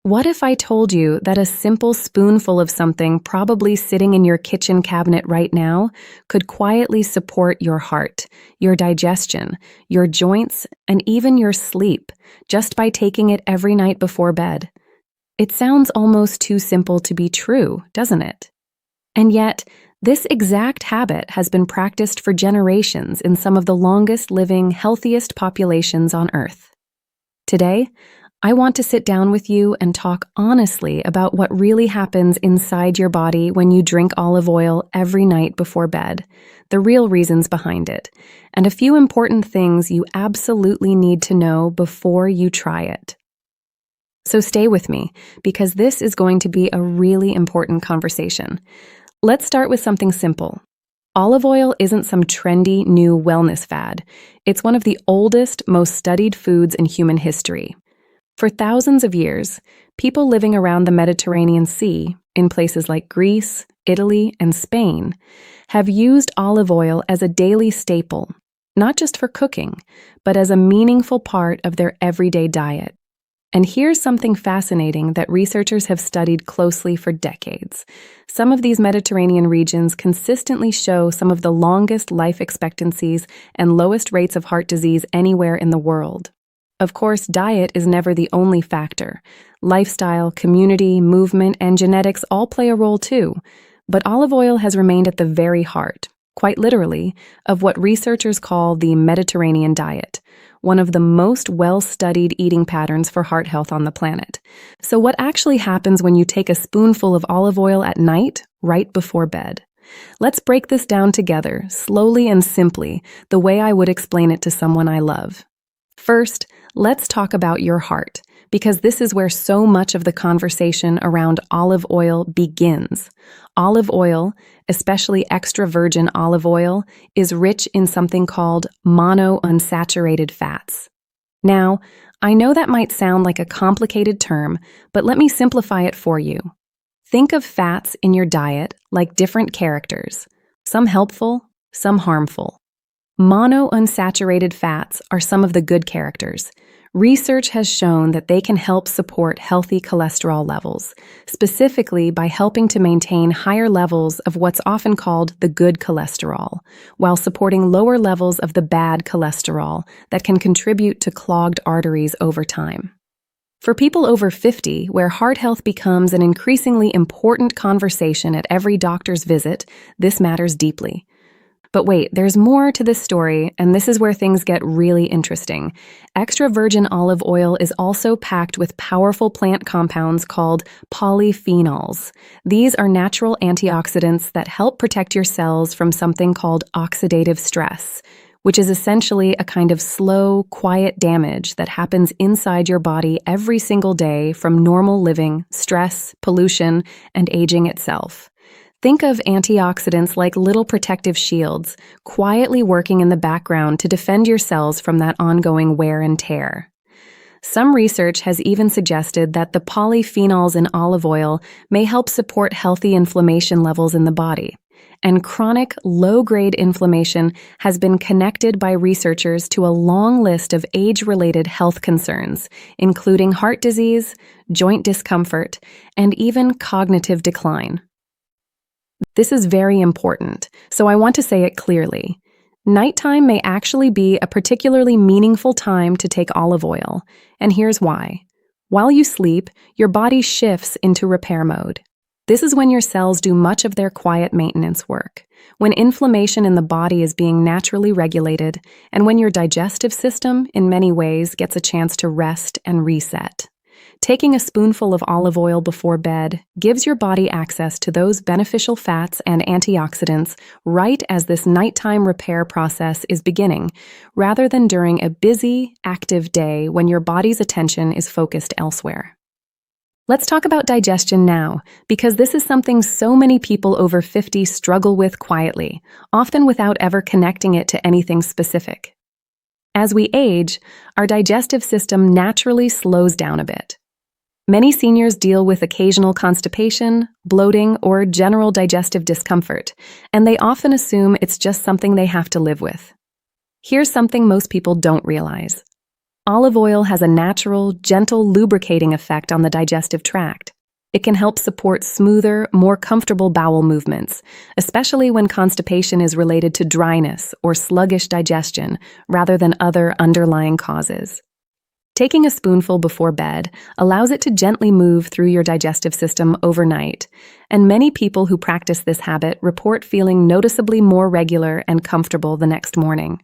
What if I told you that a simple spoonful of something probably sitting in your kitchen cabinet right now could quietly support your heart, your digestion, your joints, and even your sleep just by taking it every night before bed? It sounds almost too simple to be true, doesn't it? And yet, this exact habit has been practiced for generations in some of the longest living, healthiest populations on Earth. Today, I want to sit down with you and talk honestly about what really happens inside your body when you drink olive oil every night before bed, the real reasons behind it, and a few important things you absolutely need to know before you try it. So stay with me, because this is going to be a really important conversation. Let's start with something simple. Olive oil isn't some trendy new wellness fad. It's one of the oldest, most studied foods in human history. For thousands of years, people living around the Mediterranean Sea, in places like Greece, Italy, and Spain, have used olive oil as a daily staple, not just for cooking, but as a meaningful part of their everyday diet. And here's something fascinating that researchers have studied closely for decades. Some of these Mediterranean regions consistently show some of the longest life expectancies and lowest rates of heart disease anywhere in the world. Of course, diet is never the only factor. Lifestyle, community, movement, and genetics all play a role too. But olive oil has remained at the very heart, quite literally, of what researchers call the Mediterranean diet, one of the most well-studied eating patterns for heart health on the planet. So what actually happens when you take a spoonful of olive oil at night, right before bed? Let's break this down together, slowly and simply, the way I would explain it to someone I love. First, let's talk about your heart, because this is where so much of the conversation around olive oil begins. Olive oil, especially extra virgin olive oil, is rich in something called monounsaturated fats. Now, I know that might sound like a complicated term, but let me simplify it for you. Think of fats in your diet like different characters, some helpful, some harmful. Monounsaturated fats are some of the good characters. Research has shown that they can help support healthy cholesterol levels, specifically by helping to maintain higher levels of what's often called the good cholesterol, while supporting lower levels of the bad cholesterol that can contribute to clogged arteries over time. For people over 50, where heart health becomes an increasingly important conversation at every doctor's visit, this matters deeply. But wait, there's more to this story, and this is where things get really interesting. Extra virgin olive oil is also packed with powerful plant compounds called polyphenols. These are natural antioxidants that help protect your cells from something called oxidative stress, which is essentially a kind of slow, quiet damage that happens inside your body every single day from normal living, stress, pollution, and aging itself. Think of antioxidants like little protective shields, quietly working in the background to defend your cells from that ongoing wear and tear. Some research has even suggested that the polyphenols in olive oil may help support healthy inflammation levels in the body. And chronic, low-grade inflammation has been connected by researchers to a long list of age-related health concerns, including heart disease, joint discomfort, and even cognitive decline. This is very important, so I want to say it clearly. Nighttime may actually be a particularly meaningful time to take olive oil, and here's why. While you sleep, your body shifts into repair mode. This is when your cells do much of their quiet maintenance work, when inflammation in the body is being naturally regulated, and when your digestive system, in many ways, gets a chance to rest and reset. Taking a spoonful of olive oil before bed gives your body access to those beneficial fats and antioxidants right as this nighttime repair process is beginning, rather than during a busy, active day when your body's attention is focused elsewhere. Let's talk about digestion now, because this is something so many people over 50 struggle with quietly, often without ever connecting it to anything specific. As we age, our digestive system naturally slows down a bit. Many seniors deal with occasional constipation, bloating, or general digestive discomfort, and they often assume it's just something they have to live with. Here's something most people don't realize. Olive oil has a natural, gentle lubricating effect on the digestive tract. It can help support smoother, more comfortable bowel movements, especially when constipation is related to dryness or sluggish digestion rather than other underlying causes. Taking a spoonful before bed allows it to gently move through your digestive system overnight, and many people who practice this habit report feeling noticeably more regular and comfortable the next morning.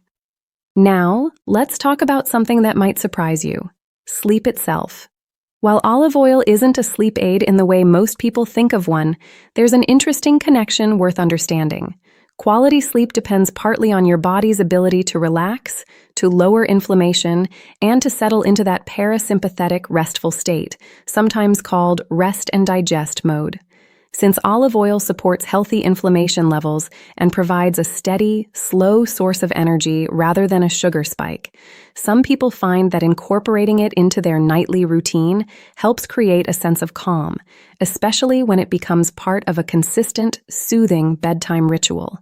Now, let's talk about something that might surprise you: sleep itself. While olive oil isn't a sleep aid in the way most people think of one, there's an interesting connection worth understanding. Quality sleep depends partly on your body's ability to relax, to lower inflammation, and to settle into that parasympathetic restful state, sometimes called rest and digest mode. Since olive oil supports healthy inflammation levels and provides a steady, slow source of energy rather than a sugar spike, some people find that incorporating it into their nightly routine helps create a sense of calm, especially when it becomes part of a consistent, soothing bedtime ritual.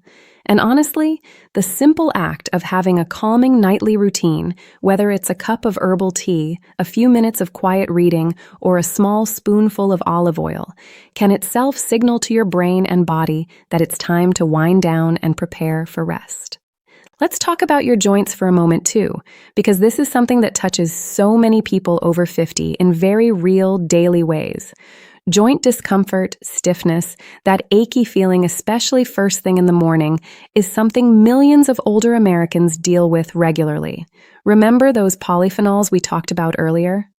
And honestly, the simple act of having a calming nightly routine, whether it's a cup of herbal tea, a few minutes of quiet reading, or a small spoonful of olive oil, can itself signal to your brain and body that it's time to wind down and prepare for rest. Let's talk about your joints for a moment too, because this is something that touches so many people over 50 in very real daily ways. Joint discomfort, stiffness, that achy feeling, especially first thing in the morning, is something millions of older Americans deal with regularly. Remember those polyphenols we talked about earlier?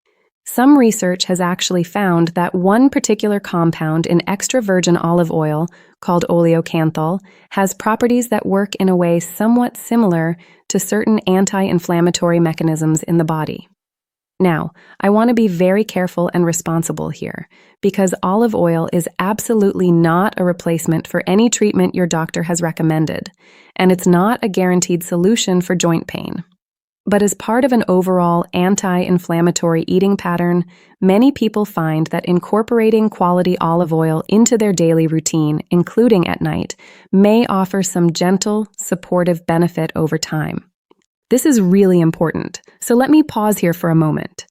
Some research has actually found that one particular compound in extra virgin olive oil, called oleocanthal, has properties that work in a way somewhat similar to certain anti-inflammatory mechanisms in the body. Now, I want to be very careful and responsible here, because olive oil is absolutely not a replacement for any treatment your doctor has recommended, and it's not a guaranteed solution for joint pain. But as part of an overall anti-inflammatory eating pattern, many people find that incorporating quality olive oil into their daily routine, including at night, may offer some gentle, supportive benefit over time. This is really important, so let me pause here for a moment.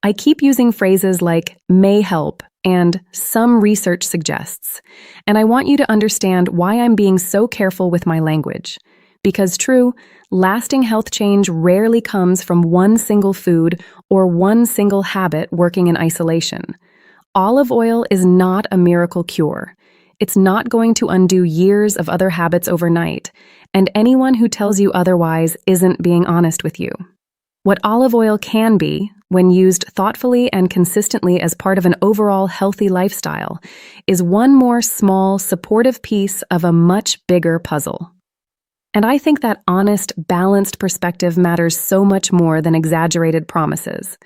I keep using phrases like may help and some research suggests, and I want you to understand why I'm being so careful with my language. Because true, lasting health change rarely comes from one single food or one single habit working in isolation. Olive oil is not a miracle cure. It's not going to undo years of other habits overnight, and anyone who tells you otherwise isn't being honest with you. What olive oil can be, when used thoughtfully and consistently as part of an overall healthy lifestyle, is one more small, supportive piece of a much bigger puzzle. And I think that honest, balanced perspective matters so much more than exaggerated promises.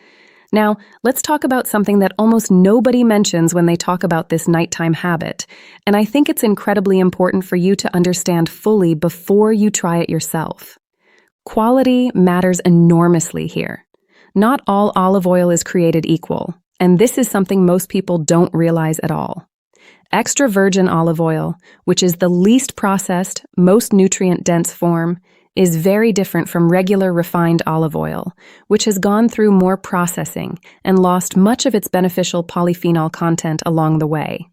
Now, let's talk about something that almost nobody mentions when they talk about this nighttime habit, and I think it's incredibly important for you to understand fully before you try it yourself. Quality matters enormously here. Not all olive oil is created equal, and this is something most people don't realize at all. Extra virgin olive oil, which is the least processed, most nutrient-dense form, is very different from regular refined olive oil, which has gone through more processing and lost much of its beneficial polyphenol content along the way.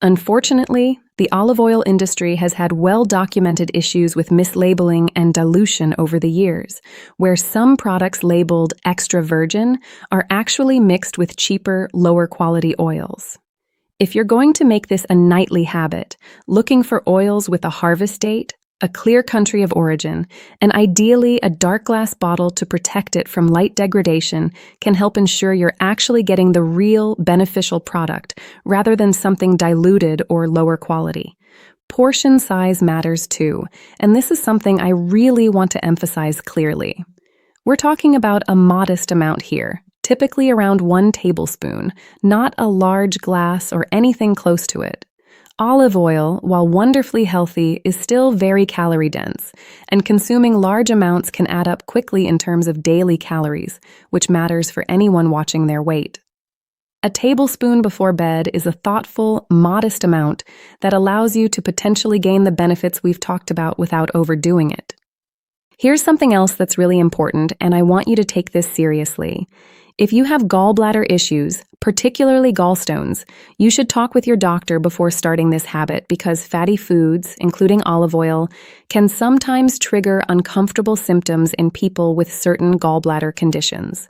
Unfortunately, the olive oil industry has had well-documented issues with mislabeling and dilution over the years, where some products labeled extra virgin are actually mixed with cheaper, lower-quality oils. If you're going to make this a nightly habit, looking for oils with a harvest date, a clear country of origin, and ideally a dark glass bottle to protect it from light degradation can help ensure you're actually getting the real beneficial product rather than something diluted or lower quality. Portion size matters too, and this is something I really want to emphasize clearly. We're talking about a modest amount here, typically around 1 tablespoon, not a large glass or anything close to it. Olive oil, while wonderfully healthy, is still very calorie-dense, and consuming large amounts can add up quickly in terms of daily calories, which matters for anyone watching their weight. A tablespoon before bed is a thoughtful, modest amount that allows you to potentially gain the benefits we've talked about without overdoing it. Here's something else that's really important, and I want you to take this seriously. If you have gallbladder issues, particularly gallstones, you should talk with your doctor before starting this habit because fatty foods, including olive oil, can sometimes trigger uncomfortable symptoms in people with certain gallbladder conditions.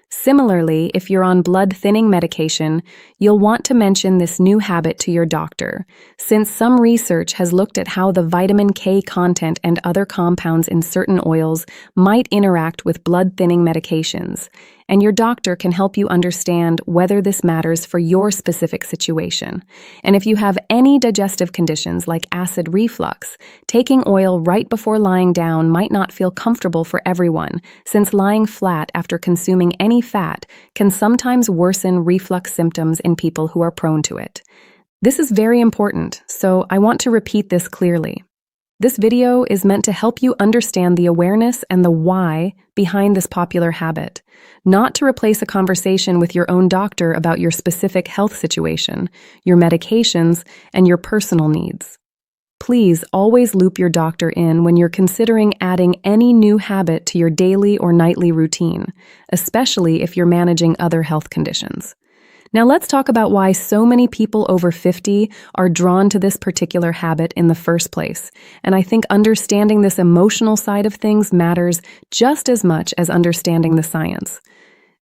Similarly, if you're on blood-thinning medication, you'll want to mention this new habit to your doctor, since some research has looked at how the vitamin K content and other compounds in certain oils might interact with blood-thinning medications, and your doctor can help you understand whether this matters for your specific situation. And if you have any digestive conditions like acid reflux, taking oil right before lying down might not feel comfortable for everyone, since lying flat after consuming any fat can sometimes worsen reflux symptoms in people who are prone to it. This is very important, so I want to repeat this clearly. This video is meant to help you understand the awareness and the why behind this popular habit, not to replace a conversation with your own doctor about your specific health situation, your medications, and your personal needs. Please always loop your doctor in when you're considering adding any new habit to your daily or nightly routine, especially if you're managing other health conditions. Now let's talk about why so many people over 50 are drawn to this particular habit in the first place. And I think understanding this emotional side of things matters just as much as understanding the science.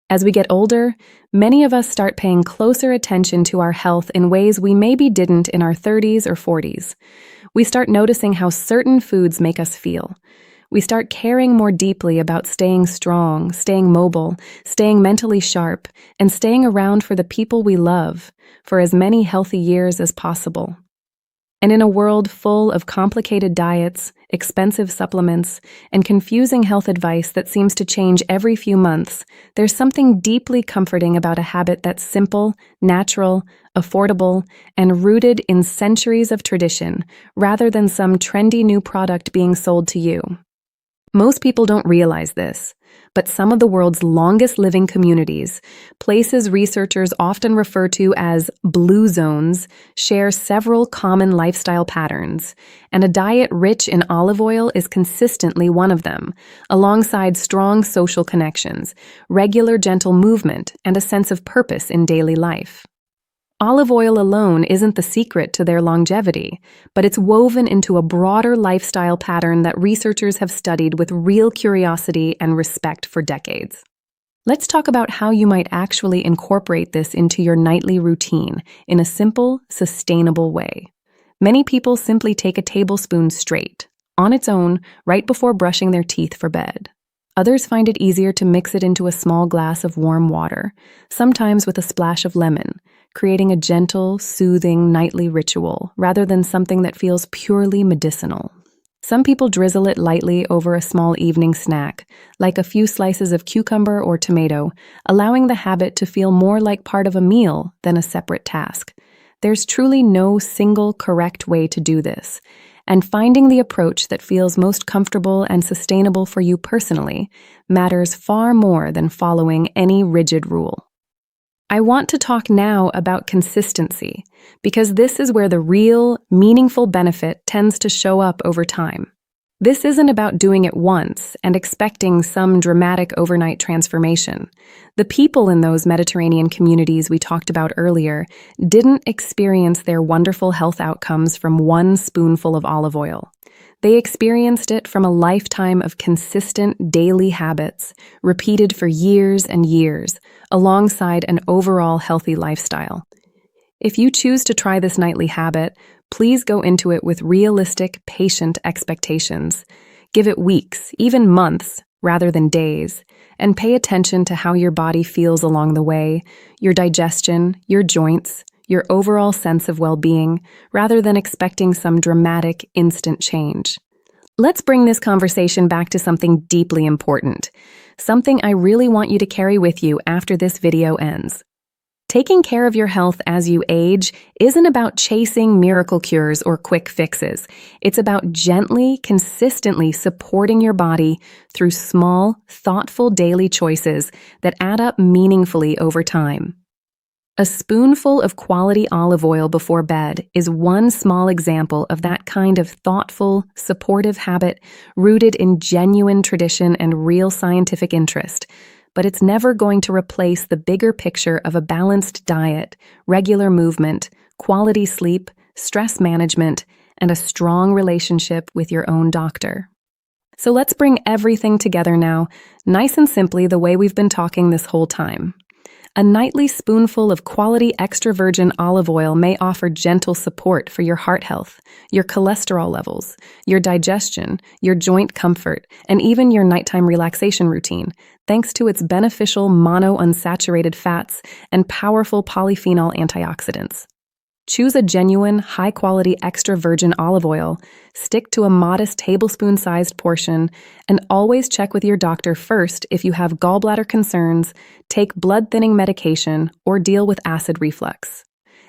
As we get older, many of us start paying closer attention to our health in ways we maybe didn't in our 30s or 40s. We start noticing how certain foods make us feel. We start caring more deeply about staying strong, staying mobile, staying mentally sharp, and staying around for the people we love for as many healthy years as possible. And in a world full of complicated diets, expensive supplements, and confusing health advice that seems to change every few months, there's something deeply comforting about a habit that's simple, natural, affordable, and rooted in centuries of tradition, rather than some trendy new product being sold to you. Most people don't realize this, but some of the world's longest living communities, places researchers often refer to as blue zones, share several common lifestyle patterns, and a diet rich in olive oil is consistently one of them, alongside strong social connections, regular gentle movement, and a sense of purpose in daily life. Olive oil alone isn't the secret to their longevity, but it's woven into a broader lifestyle pattern that researchers have studied with real curiosity and respect for decades. Let's talk about how you might actually incorporate this into your nightly routine in a simple, sustainable way. Many people simply take a tablespoon straight, on its own, right before brushing their teeth for bed. Others find it easier to mix it into a small glass of warm water, sometimes with a splash of lemon, creating a gentle, soothing nightly ritual rather than something that feels purely medicinal. Some people drizzle it lightly over a small evening snack, like a few slices of cucumber or tomato, allowing the habit to feel more like part of a meal than a separate task. There's truly no single correct way to do this, and finding the approach that feels most comfortable and sustainable for you personally matters far more than following any rigid rule. I want to talk now about consistency, because this is where the real, meaningful benefit tends to show up over time. This isn't about doing it once and expecting some dramatic overnight transformation. The people in those Mediterranean communities we talked about earlier didn't experience their wonderful health outcomes from one spoonful of olive oil. They experienced it from a lifetime of consistent daily habits, repeated for years and years, alongside an overall healthy lifestyle. If you choose to try this nightly habit, please go into it with realistic, patient expectations. Give it weeks, even months, rather than days, and pay attention to how your body feels along the way, your digestion, your joints, your overall sense of well-being, rather than expecting some dramatic, instant change. Let's bring this conversation back to something deeply important, something I really want you to carry with you after this video ends. Taking care of your health as you age isn't about chasing miracle cures or quick fixes. It's about gently, consistently supporting your body through small, thoughtful daily choices that add up meaningfully over time. A spoonful of quality olive oil before bed is one small example of that kind of thoughtful, supportive habit rooted in genuine tradition and real scientific interest. But it's never going to replace the bigger picture of a balanced diet, regular movement, quality sleep, stress management, and a strong relationship with your own doctor. So let's bring everything together now, nice and simply the way we've been talking this whole time. A nightly spoonful of quality extra virgin olive oil may offer gentle support for your heart health, your cholesterol levels, your digestion, your joint comfort, and even your nighttime relaxation routine, thanks to its beneficial monounsaturated fats and powerful polyphenol antioxidants. Choose a genuine, high-quality extra virgin olive oil, stick to a modest tablespoon-sized portion, and always check with your doctor first if you have gallbladder concerns, take blood-thinning medication, or deal with acid reflux.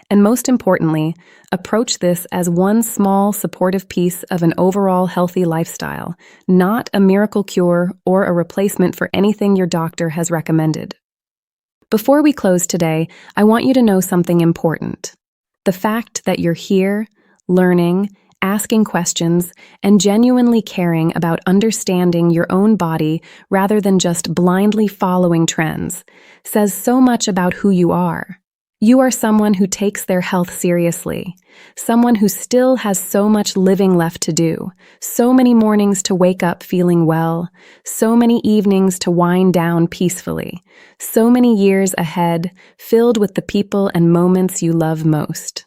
And most importantly, approach this as one small, supportive piece of an overall healthy lifestyle, not a miracle cure or a replacement for anything your doctor has recommended. Before we close today, I want you to know something important. The fact that you're here, learning, asking questions, and genuinely caring about understanding your own body rather than just blindly following trends says so much about who you are. You are someone who takes their health seriously, someone who still has so much living left to do, so many mornings to wake up feeling well, so many evenings to wind down peacefully, so many years ahead filled with the people and moments you love most.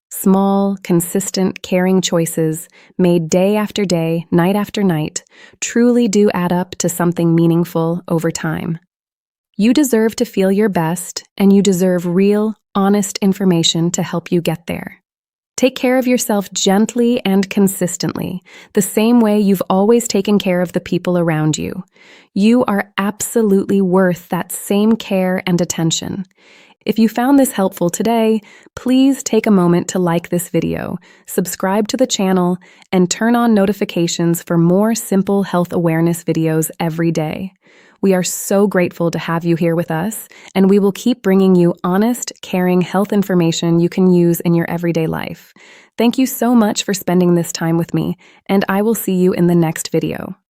Small, consistent, caring choices made day after day, night after night, truly do add up to something meaningful over time. You deserve to feel your best, and you deserve real, honest information to help you get there. Take care of yourself gently and consistently, the same way you've always taken care of the people around you. You are absolutely worth that same care and attention. If you found this helpful today, please take a moment to like this video, subscribe to the channel, and turn on notifications for more simple health awareness videos every day. We are so grateful to have you here with us, and we will keep bringing you honest, caring health information you can use in your everyday life. Thank you so much for spending this time with me, and I will see you in the next video.